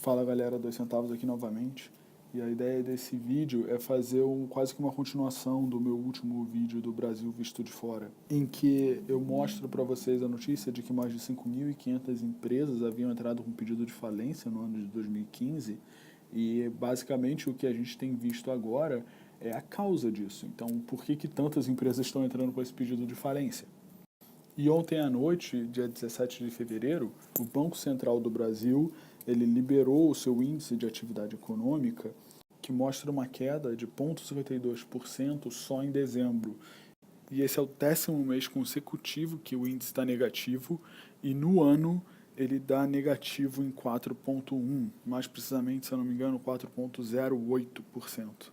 Fala galera, 2 centavos aqui novamente. E a ideia desse vídeo é fazer quase que uma continuação do meu último vídeo do Brasil visto de fora, em que eu mostro para vocês a notícia de que mais de 5.500 empresas haviam entrado com pedido de falência no ano de 2015 e basicamente o que a gente tem visto agora é a causa disso. Então, por que tantas empresas estão entrando com esse pedido de falência? E ontem à noite, dia 17 de fevereiro, o Banco Central do Brasil ele liberou o seu índice de atividade econômica, que mostra uma queda de 0,52% só em dezembro. E esse é o 10º mês consecutivo que o índice está negativo, e no ano ele dá negativo em 4,1%, mais precisamente, se eu não me engano, 4,08%.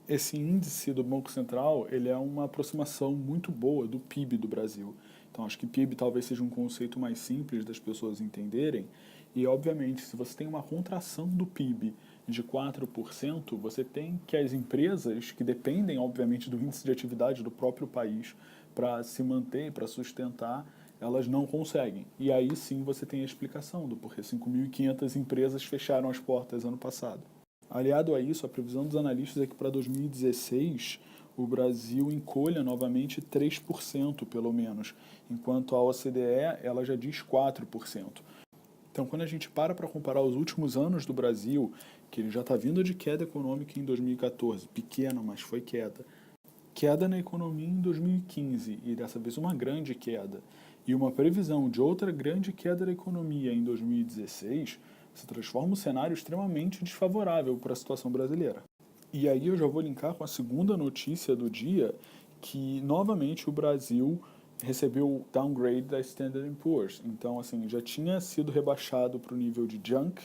Esse índice do Banco Central ele é uma aproximação muito boa do PIB do Brasil. Então, acho que PIB talvez seja um conceito mais simples das pessoas entenderem. E, obviamente, se você tem uma contração do PIB de 4%, você tem que as empresas, que dependem, obviamente, do índice de atividade do próprio país para se manter, para sustentar, elas não conseguem. E aí sim você tem a explicação do porquê 5.500 empresas fecharam as portas ano passado. Aliado a isso, a previsão dos analistas é que para 2016 o Brasil encolha novamente 3%, pelo menos, enquanto a OCDE ela já diz 4%. Então, quando a gente para comparar os últimos anos do Brasil, que ele já está vindo de queda econômica em 2014, pequena, mas foi queda na economia em 2015, e dessa vez uma grande queda, e uma previsão de outra grande queda da economia em 2016, se transforma um cenário extremamente desfavorável para a situação brasileira. E aí eu já vou linkar com a segunda notícia do dia, que novamente o Brasil recebeu o downgrade da Standard Poor's. Então, assim, já tinha sido rebaixado para o nível de junk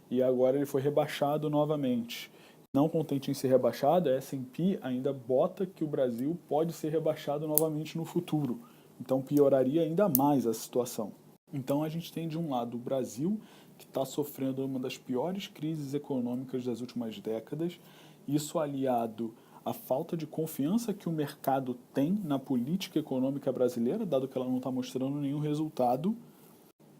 e agora ele foi rebaixado novamente. Não contente em ser rebaixado, a S&P ainda bota que o Brasil pode ser rebaixado novamente no futuro. Então pioraria ainda mais a situação. Então a gente tem de um lado o Brasil, que está sofrendo uma das piores crises econômicas das últimas décadas, isso aliado à falta de confiança que o mercado tem na política econômica brasileira, dado que ela não está mostrando nenhum resultado.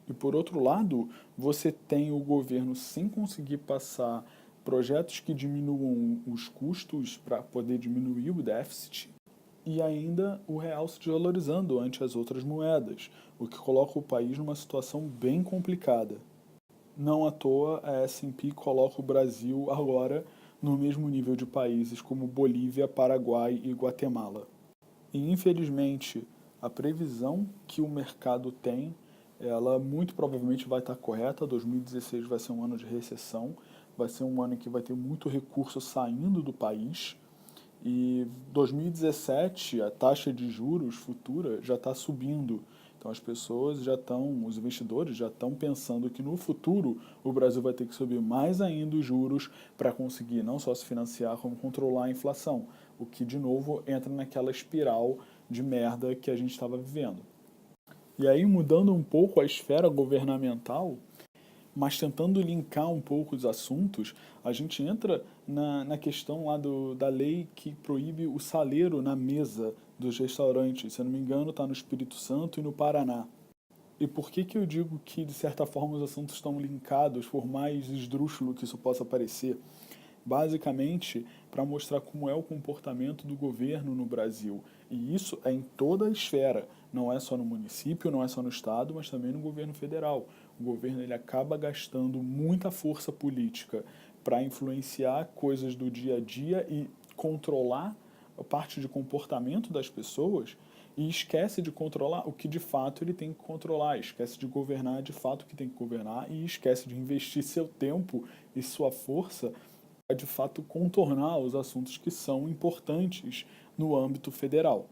E por outro lado, você tem o governo sem conseguir passar projetos que diminuam os custos para poder diminuir o déficit, e ainda o real se desvalorizando ante as outras moedas, o que coloca o país numa situação bem complicada. Não à toa, a S&P coloca o Brasil agora no mesmo nível de países como Bolívia, Paraguai e Guatemala. E infelizmente, a previsão que o mercado tem, ela muito provavelmente vai estar correta. 2016 vai ser um ano de recessão, vai ser um ano em que vai ter muito recurso saindo do país. E 2017 a taxa de juros futura já está subindo. Então as pessoas já estão, os investidores já estão pensando que no futuro o Brasil vai ter que subir mais ainda os juros para conseguir não só se financiar, como controlar a inflação. O que de novo entra naquela espiral de merda que a gente estava vivendo. E aí, mudando um pouco a esfera governamental, mas tentando linkar um pouco os assuntos, a gente entra na questão lá da lei que proíbe o saleiro na mesa dos restaurantes. Se eu não me engano, está no Espírito Santo e no Paraná. E por que eu digo que, de certa forma, os assuntos estão linkados, por mais esdrúxulo que isso possa parecer? Basicamente, para mostrar como é o comportamento do governo no Brasil. E isso é em toda a esfera, não é só no município, não é só no estado, mas também no governo federal. O governo ele acaba gastando muita força política para influenciar coisas do dia a dia e controlar a parte de comportamento das pessoas, e esquece de controlar o que de fato ele tem que controlar, esquece de governar de fato o que tem que governar e esquece de investir seu tempo e sua força a de fato contornar os assuntos que são importantes no âmbito federal.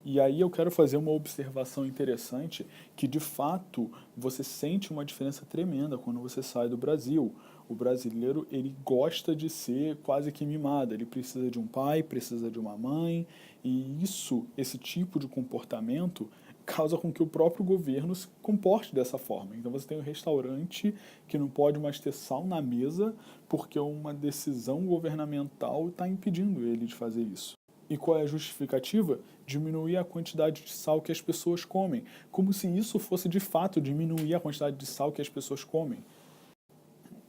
E aí eu quero fazer uma observação interessante, que de fato você sente uma diferença tremenda quando você sai do Brasil. O brasileiro, ele gosta de ser quase que mimado, ele precisa de um pai, precisa de uma mãe, e esse tipo de comportamento causa com que o próprio governo se comporte dessa forma. Então você tem um restaurante que não pode mais ter sal na mesa porque uma decisão governamental está impedindo ele de fazer isso. E qual é a justificativa? Diminuir a quantidade de sal que as pessoas comem. Como se isso fosse de fato diminuir a quantidade de sal que as pessoas comem.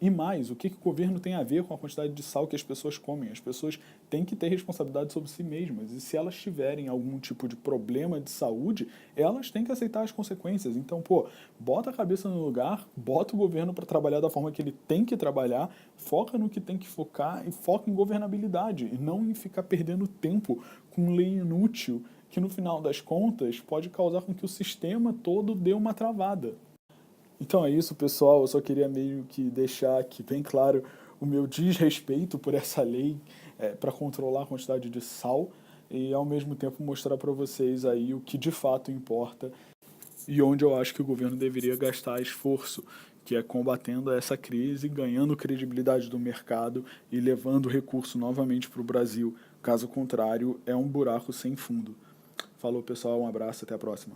E mais, o que o governo tem a ver com a quantidade de sal que as pessoas comem? As pessoas têm que ter responsabilidade sobre si mesmas. E se elas tiverem algum tipo de problema de saúde, elas têm que aceitar as consequências. Então, pô, bota a cabeça no lugar, bota o governo para trabalhar da forma que ele tem que trabalhar, foca no que tem que focar e foca em governabilidade. E não em ficar perdendo tempo com lei inútil, que no final das contas pode causar com que o sistema todo dê uma travada. Então é isso, pessoal. Eu só queria meio que deixar aqui bem claro o meu desrespeito por essa lei para controlar a quantidade de sal e ao mesmo tempo mostrar para vocês aí o que de fato importa e onde eu acho que o governo deveria gastar esforço, que é combatendo essa crise, ganhando credibilidade do mercado e levando o recurso novamente para o Brasil. Caso contrário, é um buraco sem fundo. Falou, pessoal, um abraço, até a próxima.